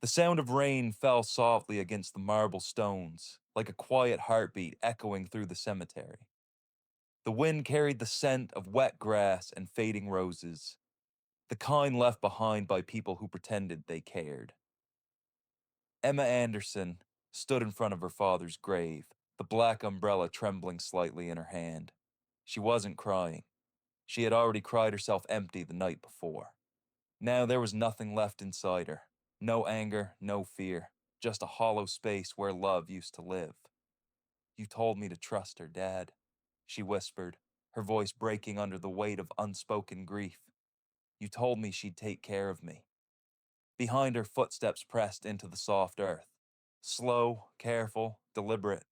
The sound of rain fell softly against the marble stones, like a quiet heartbeat echoing through the cemetery. The wind carried the scent of wet grass and fading roses, the kind left behind by people who pretended they cared. Emma Anderson stood in front of her father's grave, the black umbrella trembling slightly in her hand. She wasn't crying. She had already cried herself empty the night before. Now there was nothing left inside her. No anger, no fear, just a hollow space where love used to live. You told me to trust her, Dad, she whispered, her voice breaking under the weight of unspoken grief. You told me she'd take care of me. Behind her, footsteps pressed into the soft earth. Slow, careful, deliberate.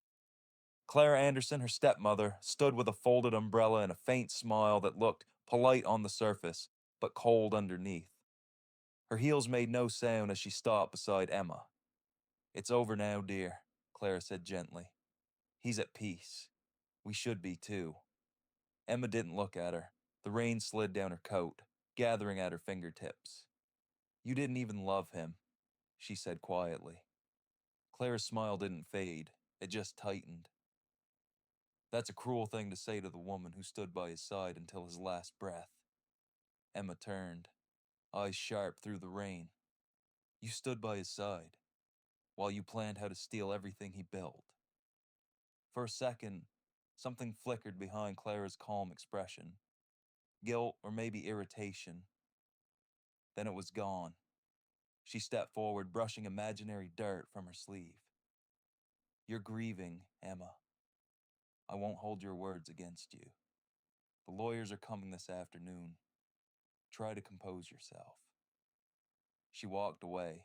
Clara Anderson, her stepmother, stood with a folded umbrella and a faint smile that looked polite on the surface, but cold underneath. Her heels made no sound as she stopped beside Emma. It's over now, dear, Clara said gently. He's at peace. We should be too. Emma didn't look at her. The rain slid down her coat, gathering at her fingertips. You didn't even love him, she said quietly. Clara's smile didn't fade. It just tightened. That's a cruel thing to say to the woman who stood by his side until his last breath. Emma turned, eyes sharp through the rain. You stood by his side, while you planned how to steal everything he built. For a second, something flickered behind Clara's calm expression. Guilt or maybe irritation. Then it was gone. She stepped forward, brushing imaginary dirt from her sleeve. You're grieving, Emma. I won't hold your words against you. The lawyers are coming this afternoon. Try to compose yourself. She walked away,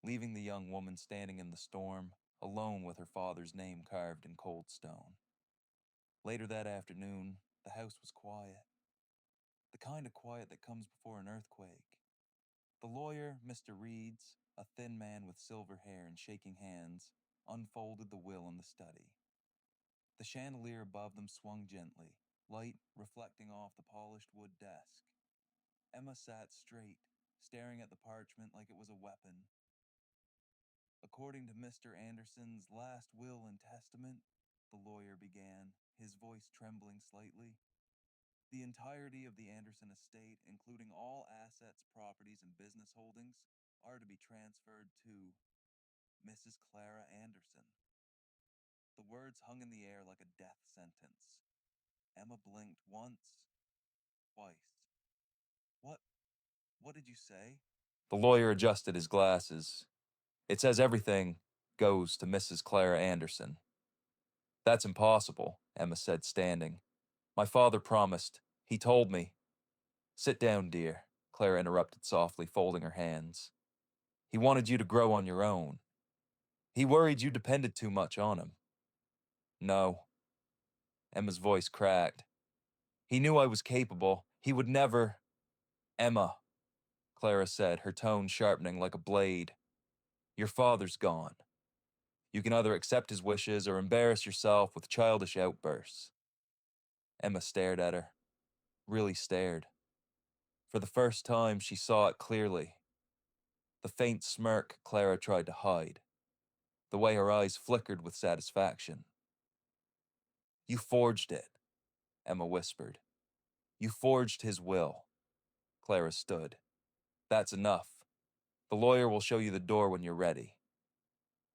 leaving the young woman standing in the storm, alone with her father's name carved in cold stone. Later that afternoon, the house was quiet. The kind of quiet that comes before an earthquake. The lawyer, Mr. Reeds, a thin man with silver hair and shaking hands, unfolded the will in the study. The chandelier above them swung gently, light reflecting off the polished wood desk. Emma sat straight, staring at the parchment like it was a weapon. According to Mr. Anderson's last will and testament, the lawyer began, his voice trembling slightly, the entirety of the Anderson estate, including all assets, properties, and business holdings, are to be transferred to Mrs. Clara Anderson. The words hung in the air like a death sentence. Emma blinked once, twice. What? What did you say? The lawyer adjusted his glasses. It says everything goes to Mrs. Clara Anderson. That's impossible, Emma said, standing. My father promised. He told me. Sit down, dear, Clara interrupted softly, folding her hands. He wanted you to grow on your own. He worried you depended too much on him. No. Emma's voice cracked. He knew I was capable. He would never. Emma, Clara said, her tone sharpening like a blade. Your father's gone. You can either accept his wishes or embarrass yourself with childish outbursts. Emma stared at her. Really stared. For the first time, she saw it clearly. The faint smirk Clara tried to hide. The way her eyes flickered with satisfaction. You forged it, Emma whispered. You forged his will. Clara stood. That's enough. The lawyer will show you the door when you're ready.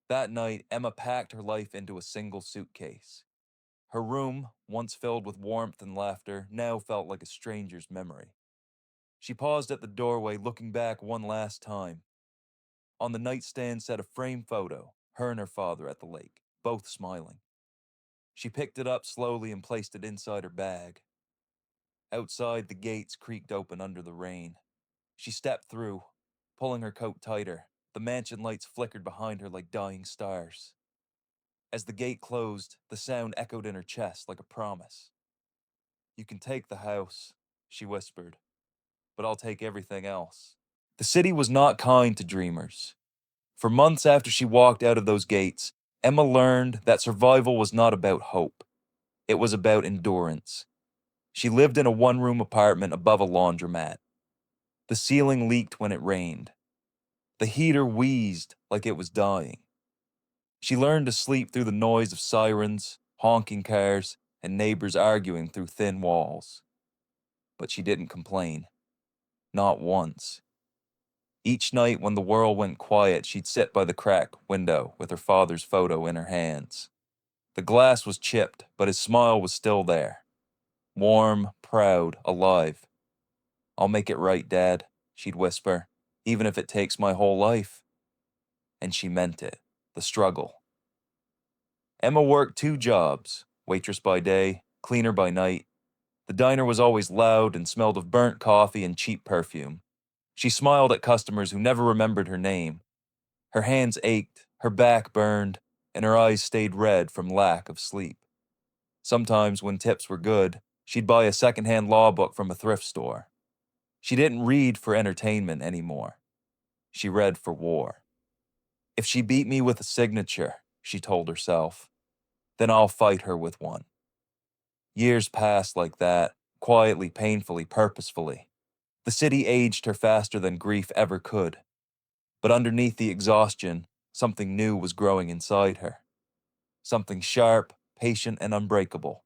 That night, Emma packed her life into a single suitcase. Her room, once filled with warmth and laughter, now felt like a stranger's memory. She paused at the doorway, looking back one last time. On the nightstand sat a framed photo, her and her father at the lake, both smiling. She picked it up slowly and placed it inside her bag. Outside, the gates creaked open under the rain. She stepped through, pulling her coat tighter. The mansion lights flickered behind her like dying stars. As the gate closed, the sound echoed in her chest like a promise. You can take the house, she whispered, but I'll take everything else. The city was not kind to dreamers. For months after she walked out of those gates, Emma learned that survival was not about hope. It was about endurance. She lived in a one-room apartment above a laundromat. The ceiling leaked when it rained. The heater wheezed like it was dying. She learned to sleep through the noise of sirens, honking cars, and neighbors arguing through thin walls. But she didn't complain. Not once. Each night when the world went quiet, she'd sit by the crack window with her father's photo in her hands. The glass was chipped, but his smile was still there. Warm, proud, alive. "I'll make it right, Dad," she'd whisper, "even if it takes my whole life." And she meant it. The struggle. Emma worked 2 jobs, waitress by day, cleaner by night. The diner was always loud and smelled of burnt coffee and cheap perfume. She smiled at customers who never remembered her name. Her hands ached, her back burned, and her eyes stayed red from lack of sleep. Sometimes, when tips were good, she'd buy a secondhand law book from a thrift store. She didn't read for entertainment anymore. She read for war. If she beat me with a signature, she told herself, then I'll fight her with one. Years passed like that, quietly, painfully, purposefully. The city aged her faster than grief ever could. But underneath the exhaustion, something new was growing inside her. Something sharp, patient, and unbreakable.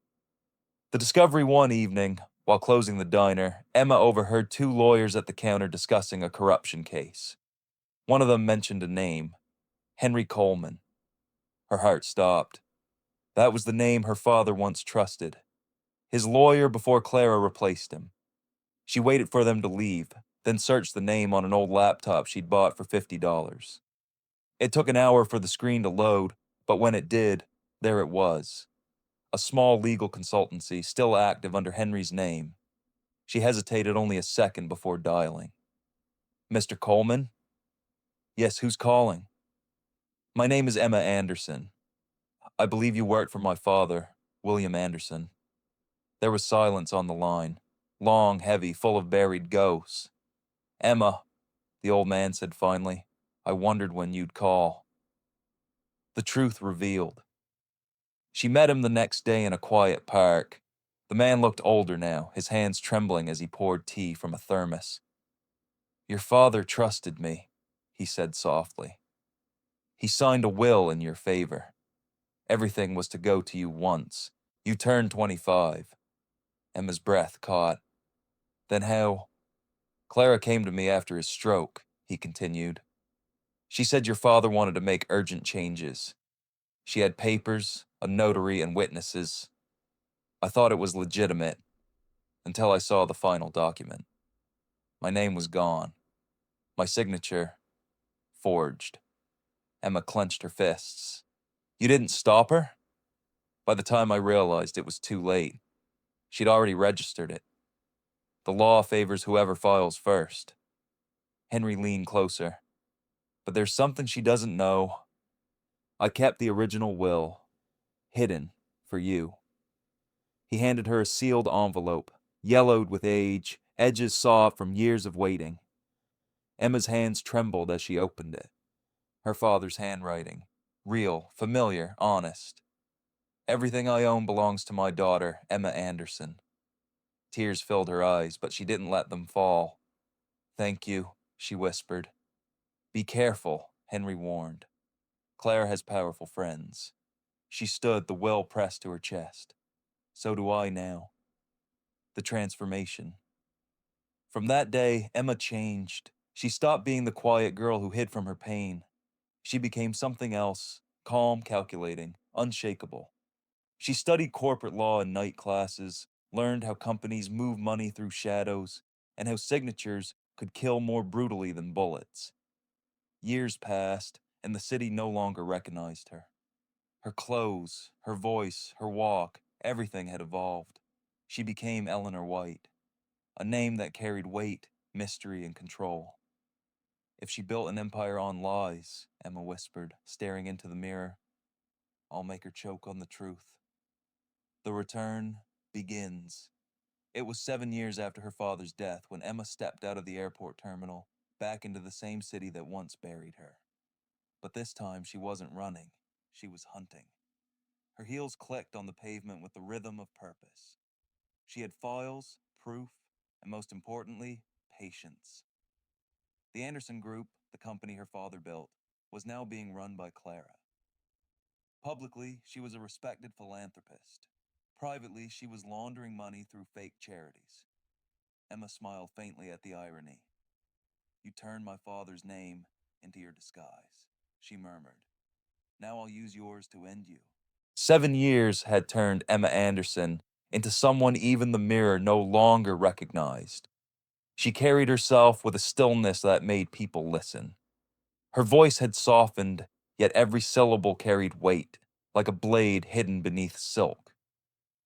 The discovery one evening, while closing the diner, Emma overheard 2 lawyers at the counter discussing a corruption case. One of them mentioned a name, Henry Coleman. Her heart stopped. That was the name her father once trusted. His lawyer before Clara replaced him. She waited for them to leave, then searched the name on an old laptop she'd bought for $50. It took an hour for the screen to load, but when it did, there it was. A small legal consultancy, still active under Henry's name. She hesitated only a second before dialing. "Mr. Coleman?" "Yes, who's calling?" "My name is Emma Anderson. I believe you worked for my father, William Anderson." There was silence on the line, long, heavy, full of buried ghosts. "Emma," the old man said finally, "I wondered when you'd call." The truth revealed. She met him the next day in a quiet park. The man looked older now, his hands trembling as he poured tea from a thermos. "Your father trusted me," he said softly. "He signed a will in your favor. Everything was to go to you once. You turned 25. Emma's breath caught. "Then how—" "Clara came to me after his stroke," he continued. "She said your father wanted to make urgent changes. She had papers, a notary, and witnesses. I thought it was legitimate, until I saw the final document. My name was gone. My signature, forged." Emma clenched her fists. "You didn't stop her?" "By the time I realized it was too late. She'd already registered it. The law favors whoever files first." Henry leaned closer. "But there's something she doesn't know. I kept the original will, hidden, for you." He handed her a sealed envelope, yellowed with age, edges soft from years of waiting. Emma's hands trembled as she opened it. Her father's handwriting. Real, familiar, honest. "Everything I own belongs to my daughter, Emma Anderson." Tears filled her eyes, but she didn't let them fall. "Thank you," she whispered. "Be careful," Henry warned. "Claire has powerful friends." She stood, the will pressed to her chest. "So do I now." The transformation. From that day, Emma changed. She stopped being the quiet girl who hid from her pain. She became something else, calm, calculating, unshakable. She studied corporate law in night classes, learned how companies move money through shadows, and how signatures could kill more brutally than bullets. Years passed, and the city no longer recognized her. Her clothes, her voice, her walk, everything had evolved. She became Eleanor White, a name that carried weight, mystery, and control. "If she built an empire on lies," Emma whispered, staring into the mirror, "I'll make her choke on the truth." The return begins. It was 7 years after her father's death when Emma stepped out of the airport terminal, back into the same city that once buried her. But this time she wasn't running, she was hunting. Her heels clicked on the pavement with the rhythm of purpose. She had files, proof, and most importantly, patience. The Anderson Group, the company her father built, was now being run by Clara. Publicly, she was a respected philanthropist. Privately, she was laundering money through fake charities. Emma smiled faintly at the irony. "You turned my father's name into your disguise," she murmured. "Now I'll use yours to end you." 7 years had turned Emma Anderson into someone even the mirror no longer recognized. She carried herself with a stillness that made people listen. Her voice had softened, yet every syllable carried weight, like a blade hidden beneath silk.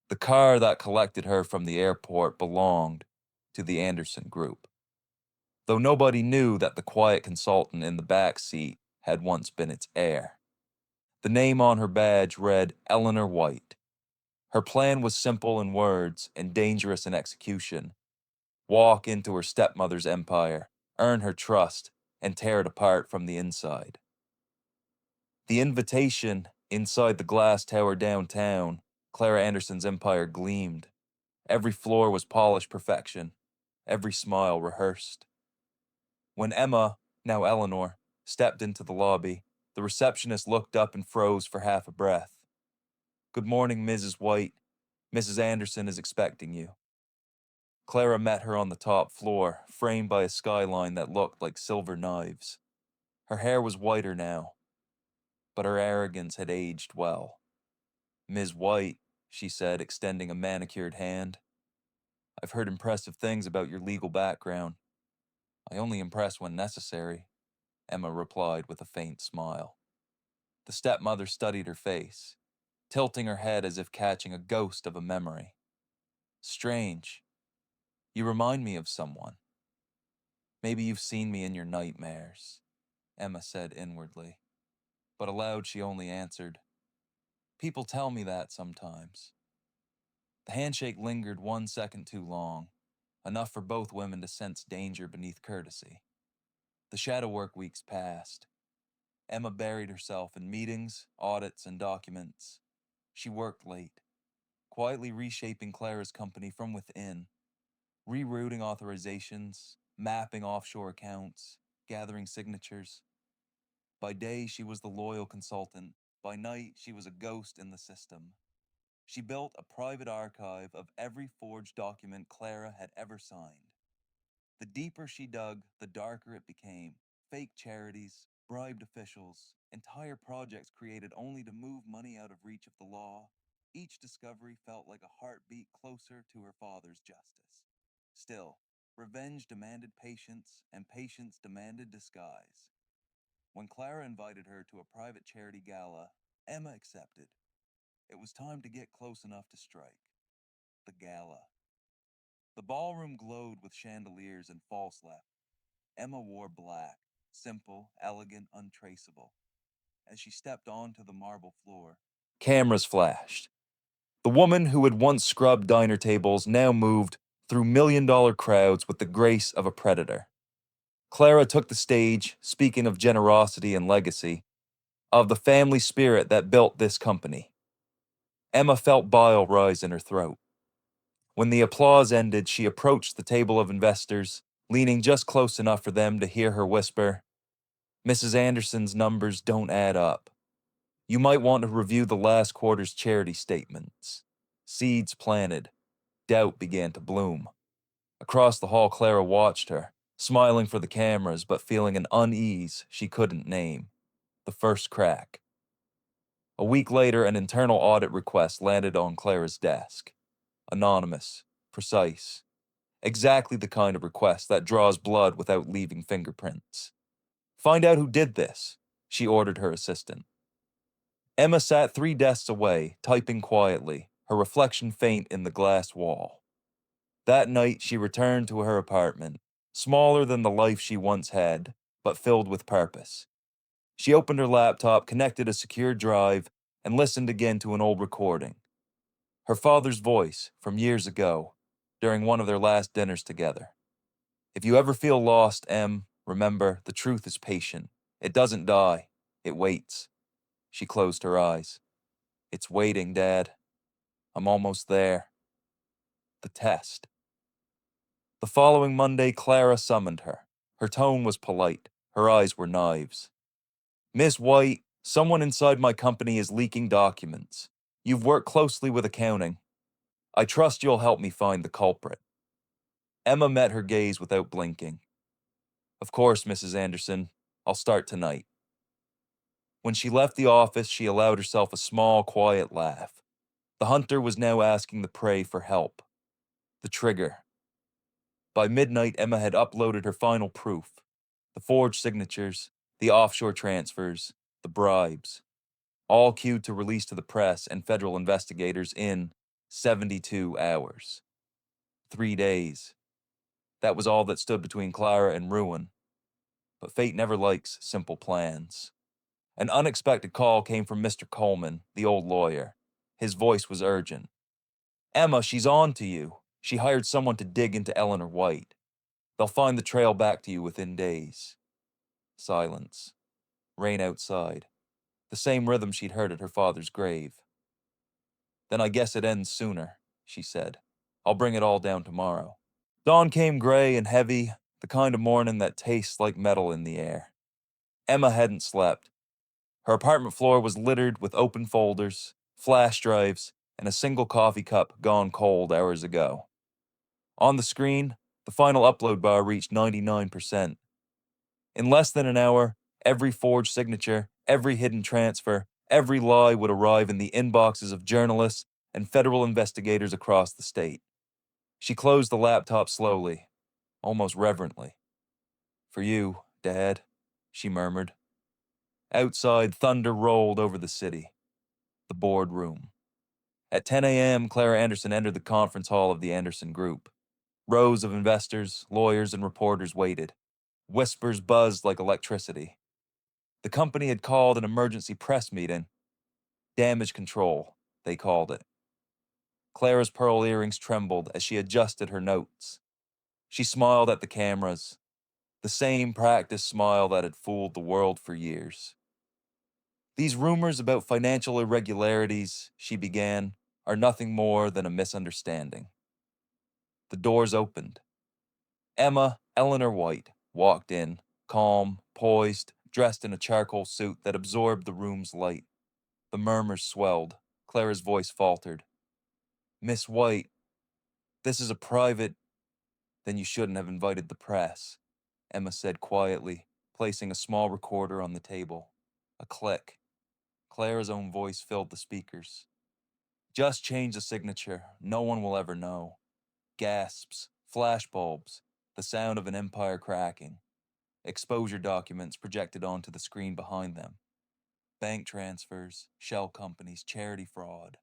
The car that collected her from the airport belonged to the Anderson Group, though nobody knew that the quiet consultant in the back seat had once been its heir. The name on her badge read Eleanor White. Her plan was simple in words and dangerous in execution. Walk into her stepmother's empire, earn her trust, and tear it apart from the inside. The invitation inside the glass tower downtown, Clara Anderson's empire gleamed. Every floor was polished perfection, every smile rehearsed. When Emma, now Eleanor, stepped into the lobby, the receptionist looked up and froze for half a breath. "Good morning, Mrs. White. Mrs. Anderson is expecting you." Clara met her on the top floor, framed by a skyline that looked like silver knives. Her hair was whiter now, but her arrogance had aged well. "Ms. White," she said, extending a manicured hand. "I've heard impressive things about your legal background." "I only impress when necessary," Emma replied with a faint smile. The stepmother studied her face, tilting her head as if catching a ghost of a memory. "Strange. You remind me of someone. Maybe you've seen me in your nightmares," Emma said inwardly. But aloud she only answered, "People tell me that sometimes." The handshake lingered 1 second too long, enough for both women to sense danger beneath courtesy. The shadow work weeks passed. Emma buried herself in meetings, audits, and documents. She worked late, quietly reshaping Clara's company from within, rerouting authorizations, mapping offshore accounts, gathering signatures. By day, she was the loyal consultant. By night, she was a ghost in the system. She built a private archive of every forged document Clara had ever signed. The deeper she dug, the darker it became. Fake charities, bribed officials, entire projects created only to move money out of reach of the law. Each discovery felt like a heartbeat closer to her father's justice. Still, revenge demanded patience, and patience demanded disguise. When Clara invited her to a private charity gala, Emma accepted. It was time to get close enough to strike. The gala. The ballroom glowed with chandeliers and false light. Emma wore black, simple, elegant, untraceable. As she stepped onto the marble floor, cameras flashed. The woman who had once scrubbed diner tables now moved through million-dollar crowds with the grace of a predator. Clara took the stage, speaking of generosity and legacy, of the family spirit that built this company. Emma felt bile rise in her throat. When the applause ended, she approached the table of investors, leaning just close enough for them to hear her whisper, "Mrs. Anderson's numbers don't add up. You might want to review the last quarter's charity statements." Seeds planted. Doubt began to bloom. Across the hall, Clara watched her, smiling for the cameras but feeling an unease she couldn't name. The first crack. A week later, an internal audit request landed on Clara's desk. Anonymous, precise. Exactly the kind of request that draws blood without leaving fingerprints. "Find out who did this," she ordered her assistant. Emma sat 3 desks away, typing quietly, her reflection faint in the glass wall. That night, she returned to her apartment, smaller than the life she once had, but filled with purpose. She opened her laptop, connected a secure drive, and listened again to an old recording. Her father's voice from years ago, during one of their last dinners together. "If you ever feel lost, Em, remember, the truth is patient. It doesn't die. It waits." She closed her eyes. "It's waiting, Dad. I'm almost there." The test. The following Monday, Clara summoned her. Her tone was polite. Her eyes were knives. Miss White, someone inside my company is leaking documents. You've worked closely with accounting. I trust you'll help me find the culprit. Emma met her gaze without blinking. Of course, Mrs. Anderson. I'll start tonight. When she left the office, she allowed herself a small, quiet laugh. The hunter was now asking the prey for help. The trigger. By midnight, Emma had uploaded her final proof. The forged signatures, the offshore transfers, the bribes. All queued to release to the press and federal investigators in 72 hours. 3 days. That was all that stood between Clara and ruin. But fate never likes simple plans. An unexpected call came from Mr. Coleman, the old lawyer. His voice was urgent. Emma, she's on to you. She hired someone to dig into Eleanor White. They'll find the trail back to you within days. Silence. Rain outside. The same rhythm she'd heard at her father's grave. Then I guess it ends sooner, she said. I'll bring it all down tomorrow. Dawn came gray and heavy, the kind of morning that tastes like metal in the air. Emma hadn't slept. Her apartment floor was littered with open folders, flash drives, and a single coffee cup gone cold hours ago. On the screen, the final upload bar reached 99%. In less than an hour, every forged signature, every hidden transfer, every lie would arrive in the inboxes of journalists and federal investigators across the state. She closed the laptop slowly, almost reverently. For you, Dad, she murmured. Outside, thunder rolled over the city. The boardroom. At 10 a.m., Clara Anderson entered the conference hall of the Anderson Group. Rows of investors, lawyers, and reporters waited. Whispers buzzed like electricity. The company had called an emergency press meeting. Damage control, they called it. Clara's pearl earrings trembled as she adjusted her notes. She smiled at the cameras, the same practiced smile that had fooled the world for years. These rumors about financial irregularities, she began, are nothing more than a misunderstanding. The doors opened. Emma, Eleanor White, walked in, calm, poised, dressed in a charcoal suit that absorbed the room's light. The murmurs swelled. Clara's voice faltered. Miss White, this is a private... Then you shouldn't have invited the press, Emma said quietly, placing a small recorder on the table. A click. Clara's own voice filled the speakers. Just change the signature. No one will ever know. Gasps, flashbulbs, the sound of an empire cracking. Exposure documents projected onto the screen behind them. Bank transfers, shell companies, charity fraud.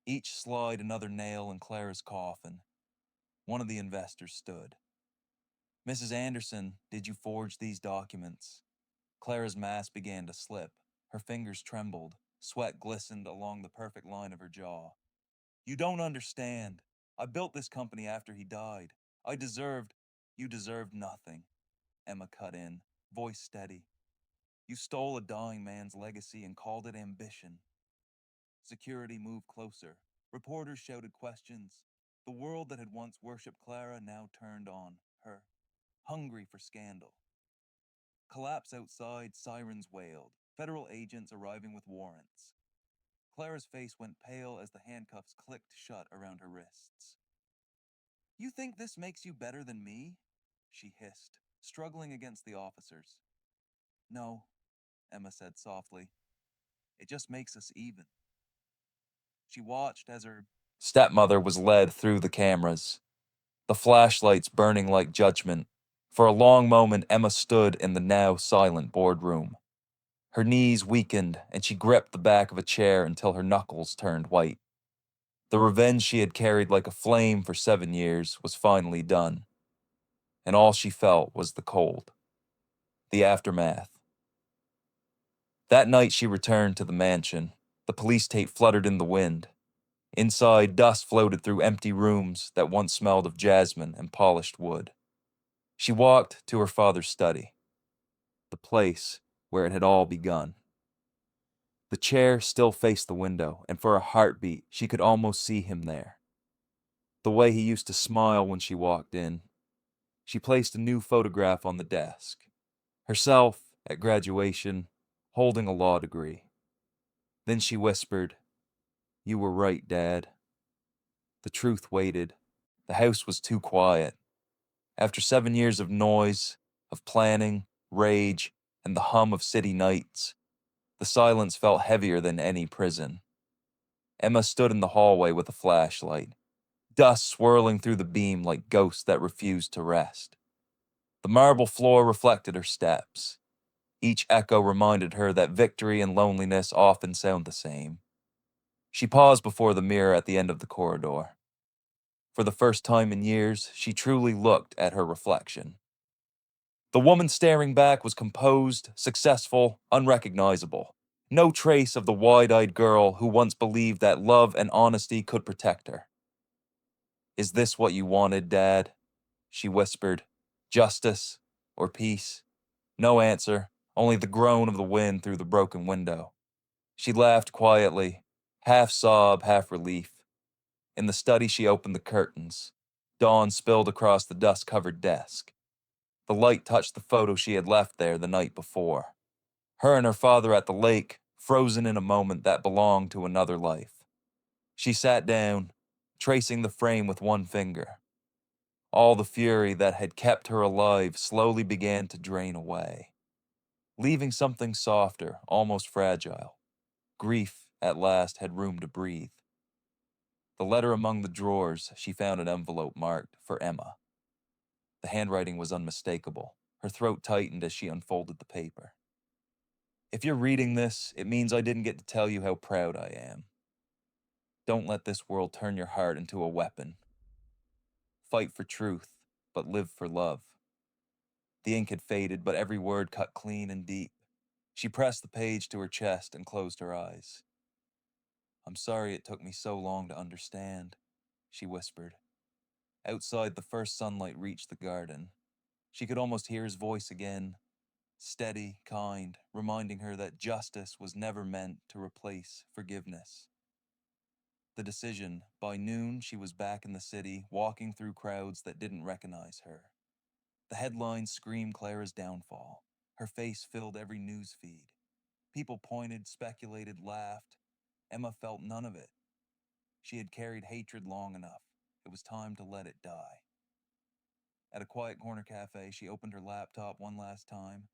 Each slide another nail in Clara's coffin. One of the investors stood. Mrs. Anderson, did you forge these documents? Clara's mask began to slip. Her fingers trembled. Sweat glistened along the perfect line of her jaw. You don't understand. I built this company after he died. You deserved nothing. Emma cut in, voice steady. You stole a dying man's legacy and called it ambition. Security moved closer. Reporters shouted questions. The world that had once worshipped Clara now turned on her, hungry for scandal. Collapse outside, sirens wailed, federal agents arriving with warrants. Clara's face went pale as the handcuffs clicked shut around her wrists. You think this makes you better than me? She hissed, struggling against the officers. No, Emma said softly. It just makes us even. She watched as her stepmother was led through the cameras, the flashlights burning like judgment. For a long moment, Emma stood in the now silent boardroom. Her knees weakened, and she gripped the back of a chair until her knuckles turned white. The revenge she had carried like a flame for 7 years was finally done, and all she felt was the cold, the aftermath. That night she returned to the mansion. The police tape fluttered in the wind. Inside, dust floated through empty rooms that once smelled of jasmine and polished wood. She walked to her father's study, the place where it had all begun. The chair still faced the window, and for a heartbeat, she could almost see him there. The way he used to smile when she walked in. She placed a new photograph on the desk. Herself, at graduation, holding a law degree. Then she whispered, "You were right, Dad." The truth waited. The house was too quiet. After 7 years of noise, of planning, rage, and the hum of city nights, the silence felt heavier than any prison. Emma stood in the hallway with a flashlight, dust swirling through the beam like ghosts that refused to rest. The marble floor reflected her steps. Each echo reminded her that victory and loneliness often sound the same. She paused before the mirror at the end of the corridor. For the first time in years, she truly looked at her reflection. The woman staring back was composed, successful, unrecognizable. No trace of the wide-eyed girl who once believed that love and honesty could protect her. "Is this what you wanted, Dad?" she whispered. "Justice or peace?" No answer, only the groan of the wind through the broken window. She laughed quietly, half sob, half relief. In the study, she opened the curtains. Dawn spilled across the dust-covered desk. The light touched the photo she had left there the night before. Her and her father at the lake, frozen in a moment that belonged to another life. She sat down, tracing the frame with one finger. All the fury that had kept her alive slowly began to drain away, leaving something softer, almost fragile. Grief, at last, had room to breathe. The letter among the drawers, she found an envelope marked for Emma. The handwriting was unmistakable. Her throat tightened as she unfolded the paper. "If you're reading this, it means I didn't get to tell you how proud I am. Don't let this world turn your heart into a weapon. Fight for truth, but live for love." The ink had faded, but every word cut clean and deep. She pressed the page to her chest and closed her eyes. "I'm sorry it took me so long to understand," she whispered. Outside, the first sunlight reached the garden. She could almost hear his voice again, steady, kind, reminding her that justice was never meant to replace forgiveness. The decision, by noon, she was back in the city, walking through crowds that didn't recognize her. The headlines screamed Clara's downfall. Her face filled every news feed. People pointed, speculated, laughed. Emma felt none of it. She had carried hatred long enough. It was time to let it die. At a quiet corner cafe, she opened her laptop one last time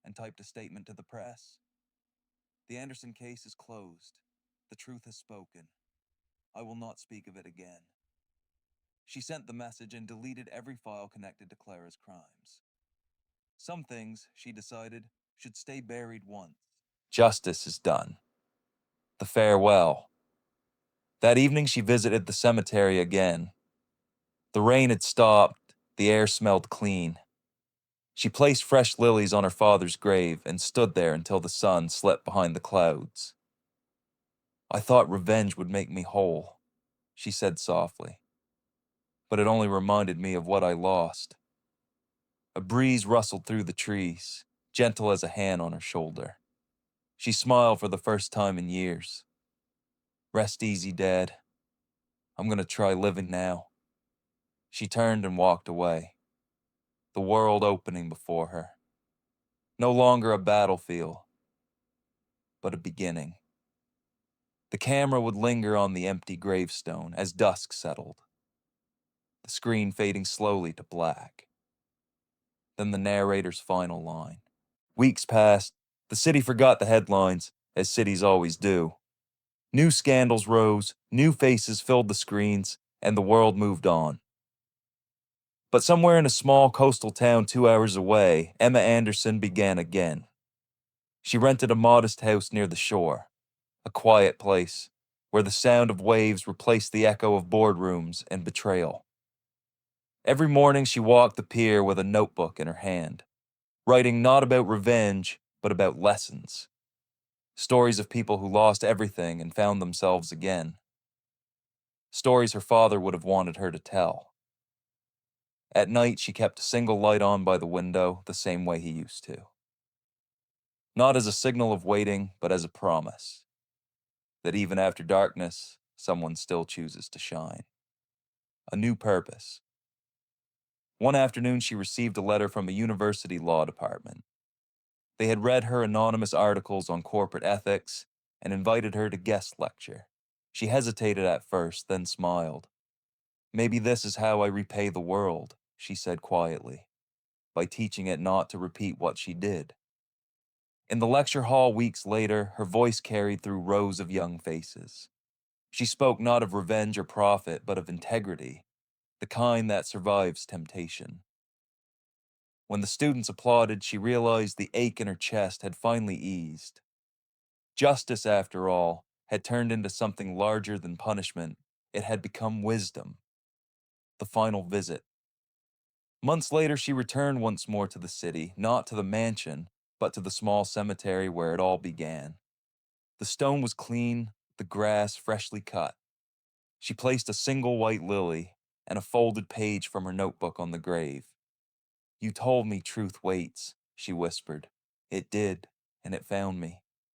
and typed a statement to the press. "The Anderson case is closed. The truth has spoken. I will not speak of it again." She sent the message and deleted every file connected to Clara's crimes. Some things, she decided, should stay buried once. Justice is done. The farewell. That evening she visited the cemetery again. The rain had stopped, the air smelled clean. She placed fresh lilies on her father's grave and stood there until the sun slipped behind the clouds. "I thought revenge would make me whole," she said softly. "But it only reminded me of what I lost." A breeze rustled through the trees, gentle as a hand on her shoulder. She smiled for the first time in years. "Rest easy, Dad. I'm gonna try living now." She turned and walked away, the world opening before her. No longer a battlefield, but a beginning. The camera would linger on the empty gravestone as dusk settled, the screen fading slowly to black. Then the narrator's final line. Weeks passed. The city forgot the headlines, as cities always do. New scandals rose, new faces filled the screens, and the world moved on. But somewhere in a small coastal town 2 hours away, Emma Anderson began again. She rented a modest house near the shore, a quiet place where the sound of waves replaced the echo of boardrooms and betrayal. Every morning she walked the pier with a notebook in her hand, writing not about revenge, but about lessons. Stories of people who lost everything and found themselves again. Stories her father would have wanted her to tell. At night, she kept a single light on by the window the same way he used to. Not as a signal of waiting, but as a promise that even after darkness, someone still chooses to shine. A new purpose. One afternoon, she received a letter from a university law department. They had read her anonymous articles on corporate ethics and invited her to guest lecture. She hesitated at first, then smiled. Maybe this is how I repay the world, she said quietly, by teaching it not to repeat what she did. In the lecture hall weeks later, her voice carried through rows of young faces. She spoke not of revenge or profit, but of integrity, the kind that survives temptation. When the students applauded, she realized the ache in her chest had finally eased. Justice, after all, had turned into something larger than punishment. It had become wisdom. The final visit. Months later, she returned once more to the city, not to the mansion, but to the small cemetery where it all began. The stone was clean, the grass freshly cut. She placed a single white lily and a folded page from her notebook on the grave. You told me truth waits, she whispered. It did, and it found me.